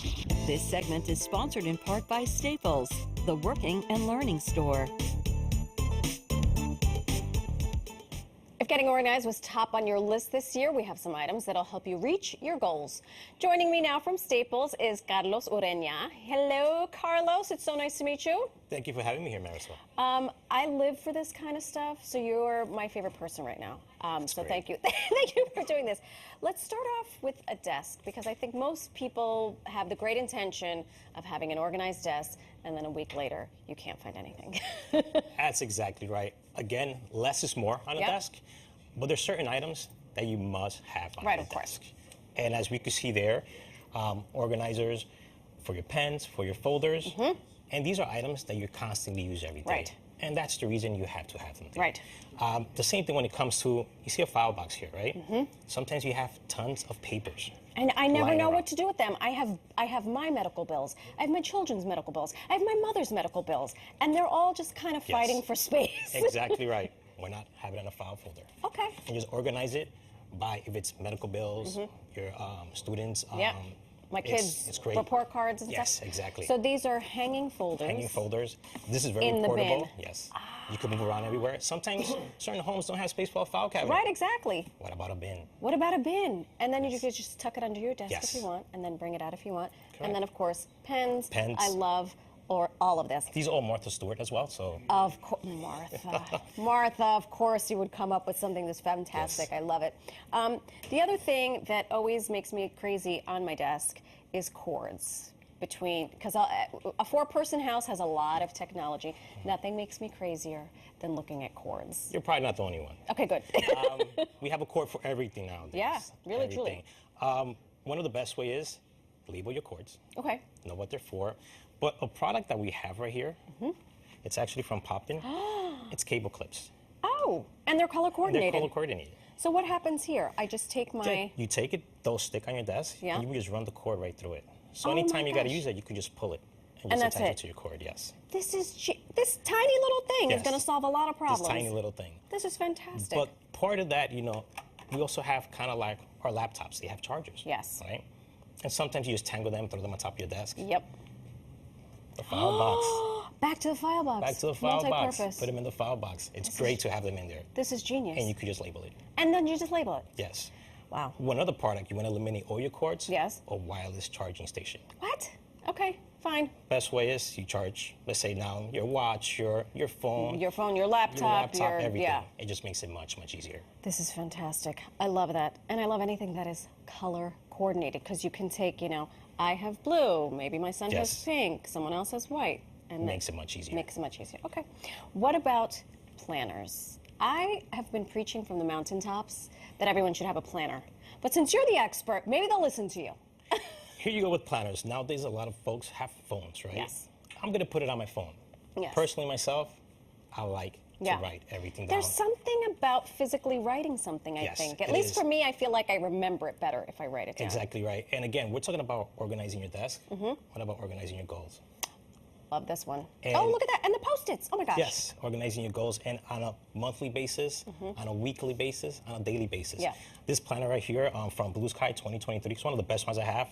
This segment is sponsored in part by Staples, the working and learning store. If getting organized was top on your list this year, we have some items that'll help you reach your goals. Joining me now from Staples is Carlos Urena. Hello, Carlos. It's so nice to meet you. Thank you for having me here, Marisol. I live for this kind of stuff, so you're my favorite person right now. So great. thank you. Thank you for doing this. Let's start off with a desk, because I think most people have the great intention of having an organized desk, and then a week later, you can't find anything. That's exactly right. Again, less is more on a desk, but there's certain items that you must have on Right, a of course. desk. And as we can see there, organizers for your pens, for your folders, and these are items that you constantly use every day. Right. And that's the reason you have to have them there. Right. The same thing when it comes to, you see a file box here, right? Sometimes you have tons of papers. And I never lying know around. what to do with them. I have my medical bills. I have my children's medical bills. I have my mother's medical bills. And they're all just kind of fighting for space. Exactly right. Why not have it in a file folder? Okay. And just organize it by, if it's medical bills, your students. My kids' it's great. report cards and Yes, stuff. exactly. So these are hanging folders. Hanging folders. This is very In the portable. bin. Yes. You can move around everywhere. Sometimes certain homes don't have space for a file cabinet. Right, exactly. What about a bin? What about a bin? And then you could just tuck it under your desk Yes. if you want, and then bring it out if you want. Correct. And then, of course, pens. Pens. I love all of this. These are all Martha Stewart as well, so. Of course, Martha. Martha, of course you would come up with something that's fantastic. Yes. I love it. The other thing that always makes me crazy on my desk is cords. Because a four-person house has a lot of technology. Nothing makes me crazier than looking at cords. You're probably not the only one. Okay, good. We have a cord for everything nowadays. Yeah, really, truly. Everything. One of the best way is label your cords. Okay. Know what they're for. But a product that we have right here, it's actually from Popton. It's cable clips. Oh, and they're color coordinated. They're color coordinated. So what happens here? I just take my... You take it, they'll stick on your desk, Yeah. and you just run the cord right through it. So Oh my anytime you got to gosh. use it, you can just pull it and And just that's attach it. to your cord, yes. This tiny little thing is Yes. going to solve a lot of problems. This tiny little thing. This is fantastic. But part of that, we also have kind of like our laptops. They have chargers. Yes. Right? And sometimes you just tangle them, throw them on top of your desk. Yep. The file box. Back to the file box. Back to the file box. Multi-purpose. Put them in the file box. It's great to have them in there. This is genius. And you could just label it. And then you just label it. Yes. Wow. One other product, you want to eliminate all your cords? Yes. A wireless charging station. What? Okay, fine. Best way is you charge, let's say now, your watch, your phone. Your phone, your laptop, everything. yeah. It just makes it much, much easier. This is fantastic. I love that. And I love anything that is color coordinated, because you can take, I have blue, maybe my son has Yes. pink, someone else has white. And Makes it much easier. Makes it much easier. Okay. What about planners? I have been preaching from the mountaintops that everyone should have a planner. But since you're the expert, maybe they'll listen to you. Here you go with planners. Nowadays, a lot of folks have phones, right? Yes. I'm going to put it on my phone. Yes. Personally, myself, I like to Yeah. write everything down. There's something about physically writing something, I Yes, think. At it least is. for me, I feel like I remember it better if I write it down. Exactly right. And again, we're talking about organizing your desk. What about organizing your goals? Love this one. And- Oh, look at that. And the Post-its. Oh, my gosh. Yes, organizing your goals, and on a monthly basis, on a weekly basis, on a daily basis. Yeah. This planner right here from Blue Sky 2023 is one of the best ones I have.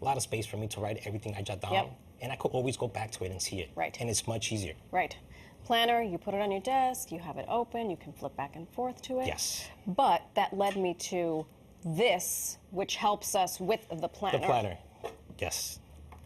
A lot of space for me to write everything I jot down, Yep. and I could always go back to it and see it. Right. And it's much easier. Right. Planner, you put it on your desk, you have it open, you can flip back and forth to it. Yes. But that led me to this, which helps us with the planner. The planner. Yes.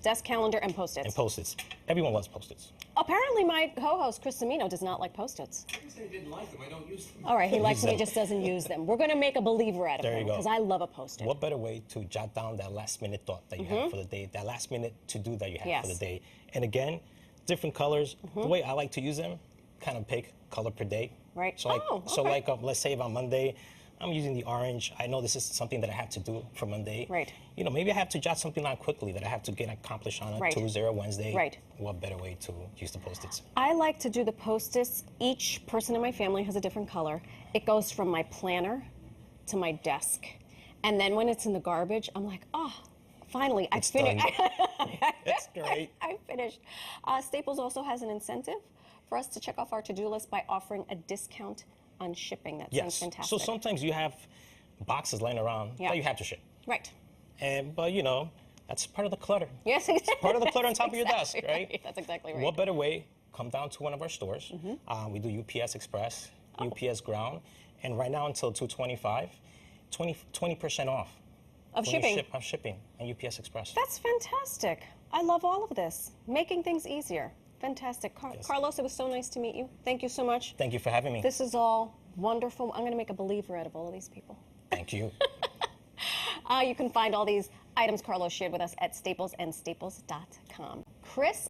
Desk calendar and Post-its. And Post-its. Everyone loves Post-its. Apparently, my co-host, Chris Cimino, does not like Post-its. I didn't say I didn't like them. I don't use them. All right, he likes them, he them. just doesn't use them. We're going to make a believer out of There him, you go. because I love a Post-it. What better way to jot down that last minute thought that you have for the day, that last minute to-do that you have for the Yes. day. And again, different colors. The way I like to use them, kind of pick color per day. Right. So like, Oh, okay. let's say if on Monday, I'm using the orange. I know this is something that I have to do for Monday. Right. Maybe I have to jot something down quickly that I have to get accomplished on a Right. Tuesday or Wednesday. Right. What better way to use the Post-its? I like to do the Post-its. Each person in my family has a different color. It goes from my planner to my desk. And then when it's in the garbage, I'm like, oh, finally, I It's finished. done. That's great. I finished. Staples also has an incentive for us to check off our to-do list by offering a discount on shipping. That sounds Yes. fantastic. So sometimes you have boxes laying around Yeah. that you have to ship. Right. But That's part of the clutter. Yes, Part of the clutter on top of your desk, exactly right? That's exactly right. What better way? Come down to one of our stores. We do UPS Express, UPS Ground, and right now until 2/25, 20% off. Of when you shipping. Of shipping and UPS Express. That's fantastic. I love all of this. Making things easier. Fantastic. Carlos, it was so nice to meet you. Thank you so much. Thank you for having me. This is all wonderful. I'm going to make a believer out of all of these people. Thank you. You can find all these items Carlos shared with us at staplesandstaples.com. Chris?